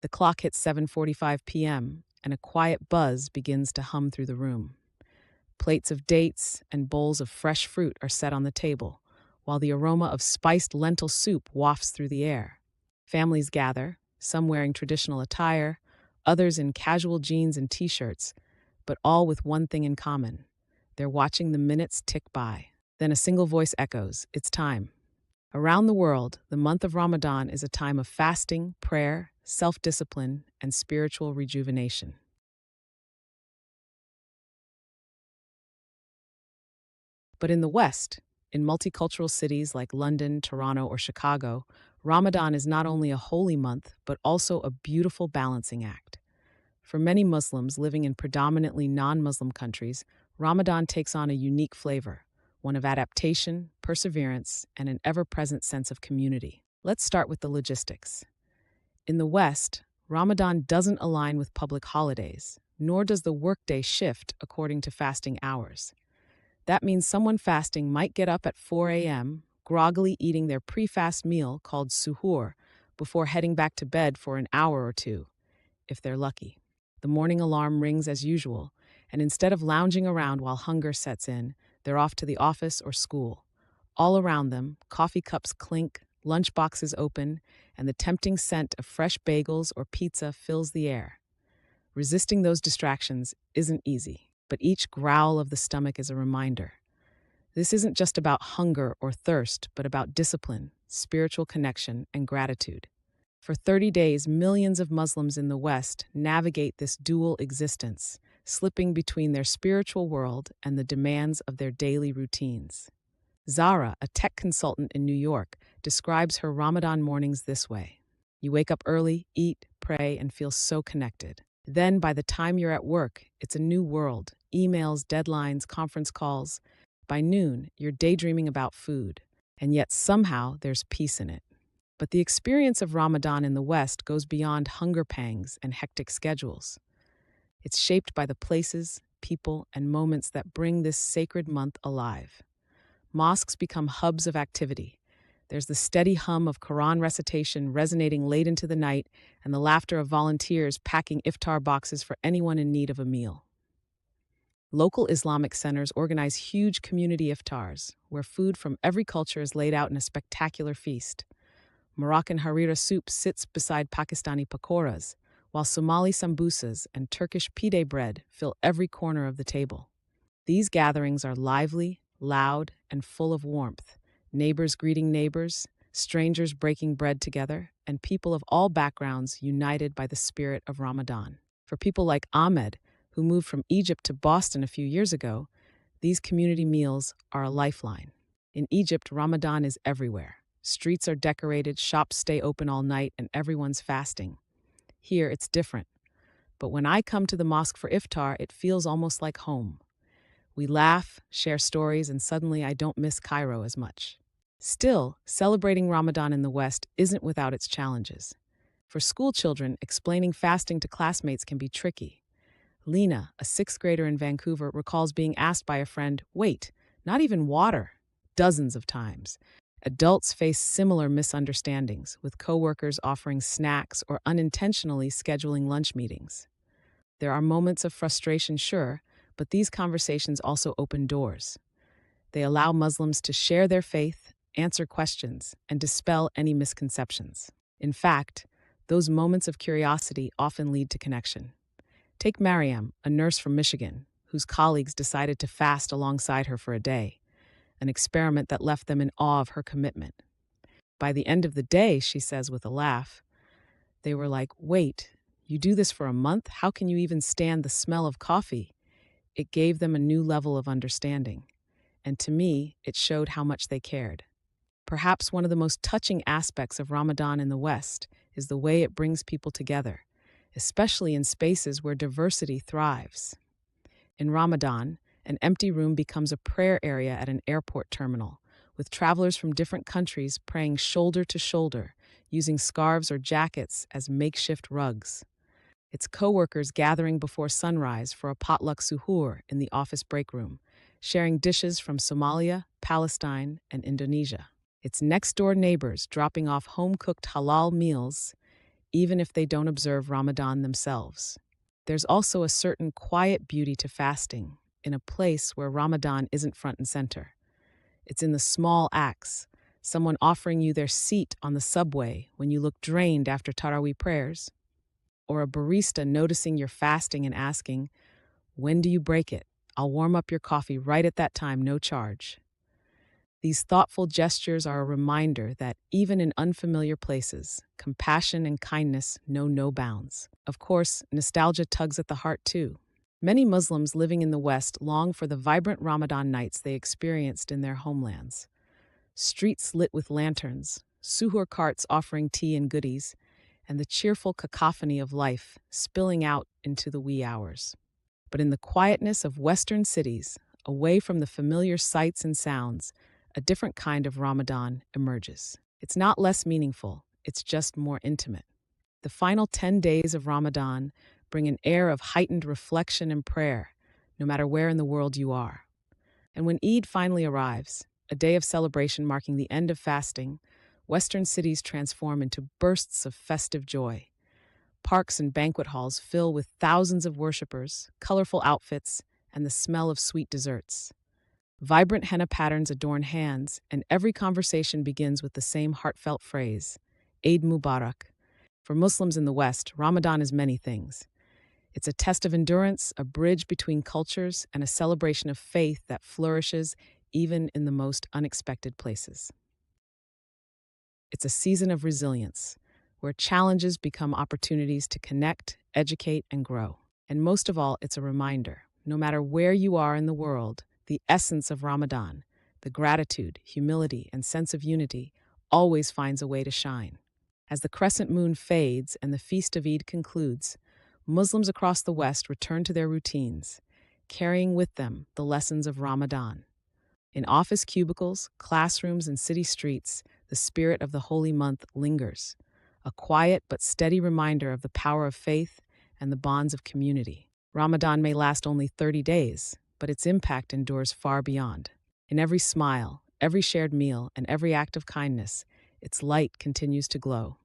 The clock hits 7:45 p.m., and a quiet buzz begins to hum through the room. Plates of dates and bowls of fresh fruit are set on the table, while the aroma of spiced lentil soup wafts through the air. Families gather, some wearing traditional attire, others in casual jeans and t-shirts, but all with one thing in common. They're watching the minutes tick by. Then a single voice echoes, "It's time." Around the world, the month of Ramadan is a time of fasting, prayer, self-discipline, and spiritual rejuvenation. But in the West, in multicultural cities like London, Toronto, or Chicago, Ramadan is not only a holy month, but also a beautiful balancing act. For many Muslims living in predominantly non-Muslim countries, Ramadan takes on a unique flavor, one of adaptation, perseverance, and an ever-present sense of community. Let's start with the logistics. In the West, Ramadan doesn't align with public holidays, nor does the workday shift according to fasting hours. That means someone fasting might get up at 4 a.m., groggily eating their pre-fast meal called suhoor before heading back to bed for an hour or two, if they're lucky. The morning alarm rings as usual, and instead of lounging around while hunger sets in, they're off to the office or school. All around them, coffee cups clink, lunch boxes open, and the tempting scent of fresh bagels or pizza fills the air. Resisting those distractions isn't easy, but each growl of the stomach is a reminder. This isn't just about hunger or thirst, but about discipline, spiritual connection, and gratitude. For 30 days, millions of Muslims in the West navigate this dual existence, slipping between their spiritual world and the demands of their daily routines. Zara, a tech consultant in New York, describes her Ramadan mornings this way. You wake up early, eat, pray, and feel so connected. Then, by the time you're at work, it's a new world. Emails, deadlines, conference calls. By noon, you're daydreaming about food, and yet somehow there's peace in it. But the experience of Ramadan in the West goes beyond hunger pangs and hectic schedules. It's shaped by the places, people, and moments that bring this sacred month alive. Mosques become hubs of activity. There's the steady hum of Quran recitation resonating late into the night, and the laughter of volunteers packing iftar boxes for anyone in need of a meal. Local Islamic centers organize huge community iftars, where food from every culture is laid out in a spectacular feast. Moroccan harira soup sits beside Pakistani pakoras, while Somali sambusas and Turkish pide bread fill every corner of the table. These gatherings are lively, loud, and full of warmth. Neighbors greeting neighbors, strangers breaking bread together, and people of all backgrounds united by the spirit of Ramadan. For people like Ahmed, who moved from Egypt to Boston a few years ago, these community meals are a lifeline. In Egypt, Ramadan is everywhere. Streets are decorated, shops stay open all night, and everyone's fasting. Here, it's different. But when I come to the mosque for iftar, it feels almost like home. We laugh, share stories, and suddenly I don't miss Cairo as much. Still, celebrating Ramadan in the West isn't without its challenges. For school children, explaining fasting to classmates can be tricky. Lena, a sixth grader in Vancouver, recalls being asked by a friend, "Wait, not even water?" dozens of times. Adults face similar misunderstandings, with coworkers offering snacks or unintentionally scheduling lunch meetings. There are moments of frustration, sure, but these conversations also open doors. They allow Muslims to share their faith, answer questions, and dispel any misconceptions. In fact, those moments of curiosity often lead to connection. Take Mariam, a nurse from Michigan, whose colleagues decided to fast alongside her for a day, an experiment that left them in awe of her commitment. By the end of the day, she says with a laugh, they were like, "Wait, you do this for a month? How can you even stand the smell of coffee?" It gave them a new level of understanding. And to me, it showed how much they cared. Perhaps one of the most touching aspects of Ramadan in the West is the way it brings people together, especially in spaces where diversity thrives. In Ramadan, an empty room becomes a prayer area at an airport terminal, with travelers from different countries praying shoulder to shoulder, using scarves or jackets as makeshift rugs. It's coworkers gathering before sunrise for a potluck suhoor in the office break room, sharing dishes from Somalia, Palestine, and Indonesia. It's next-door neighbors dropping off home-cooked halal meals, even if they don't observe Ramadan themselves. There's also a certain quiet beauty to fasting in a place where Ramadan isn't front and center. It's in the small acts, someone offering you their seat on the subway when you look drained after Taraweeh prayers, or a barista noticing you're fasting and asking, "When do you break it? I'll warm up your coffee right at that time, no charge." These thoughtful gestures are a reminder that even in unfamiliar places, compassion and kindness know no bounds. Of course, nostalgia tugs at the heart too. Many Muslims living in the West long for the vibrant Ramadan nights they experienced in their homelands. Streets lit with lanterns, suhoor carts offering tea and goodies, and the cheerful cacophony of life spilling out into the wee hours. But in the quietness of Western cities, away from the familiar sights and sounds, a different kind of Ramadan emerges. It's not less meaningful, it's just more intimate. The final 10 days of Ramadan bring an air of heightened reflection and prayer, no matter where in the world you are. And when Eid finally arrives, a day of celebration marking the end of fasting, Western cities transform into bursts of festive joy. Parks and banquet halls fill with thousands of worshippers, colorful outfits, and the smell of sweet desserts. Vibrant henna patterns adorn hands, and every conversation begins with the same heartfelt phrase, Eid Mubarak. For Muslims in the West, Ramadan is many things. It's a test of endurance, a bridge between cultures, and a celebration of faith that flourishes even in the most unexpected places. It's a season of resilience, where challenges become opportunities to connect, educate, and grow. And most of all, it's a reminder, no matter where you are in the world, the essence of Ramadan, the gratitude, humility, and sense of unity, always finds a way to shine. As the crescent moon fades and the feast of Eid concludes, Muslims across the West return to their routines, carrying with them the lessons of Ramadan. In office cubicles, classrooms, and city streets, the spirit of the holy month lingers, a quiet but steady reminder of the power of faith and the bonds of community. Ramadan may last only 30 days, but its impact endures far beyond. In every smile, every shared meal, and every act of kindness, its light continues to glow.